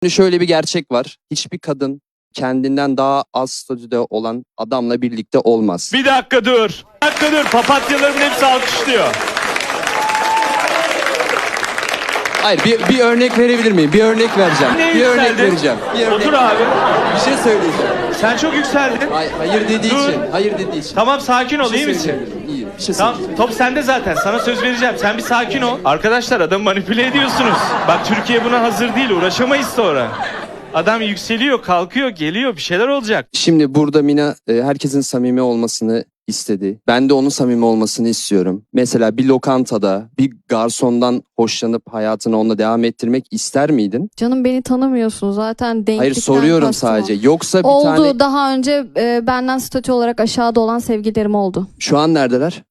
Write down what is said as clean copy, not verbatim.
Şimdi şöyle bir gerçek var. Hiçbir kadın kendinden daha az statüde olan adamla birlikte olmaz. Bir dakika dur. Bir dakika dur. Papatyaların hepsi alkışlıyor. Hayır, bir örnek verebilir miyim? Bir örnek vereceğim. Ne Bir örnek yükseldin? vereceğim. Bir örnek. Otur abi. Bir şey söyleyeceğim. Sen çok yükseldin. Hayır dediği Dur. için. Hayır dediği için. Tamam sakin ol, Bir şey iyi misin? söyleyeceğim. İyiyim. Bir şey Tamam, söyleyeceğim. top sende zaten. Sana söz vereceğim. Sen bir sakin ol. Arkadaşlar adamı manipüle ediyorsunuz. Bak Türkiye buna hazır değil. Uğraşamayız sonra. Adam yükseliyor, kalkıyor, geliyor. Bir şeyler olacak. Şimdi burada Mina herkesin samimi olmasını istedi. Ben de onun samimi olmasını istiyorum. Mesela bir lokantada bir garsondan hoşlanıp hayatını onunla devam ettirmek ister miydin? Canım beni tanımıyorsun zaten denklikten Hayır, soruyorum kastım o. sadece. Yoksa bir Oldu tane daha önce benden statü olarak aşağıda olan sevgililerim oldu. şu an neredeler?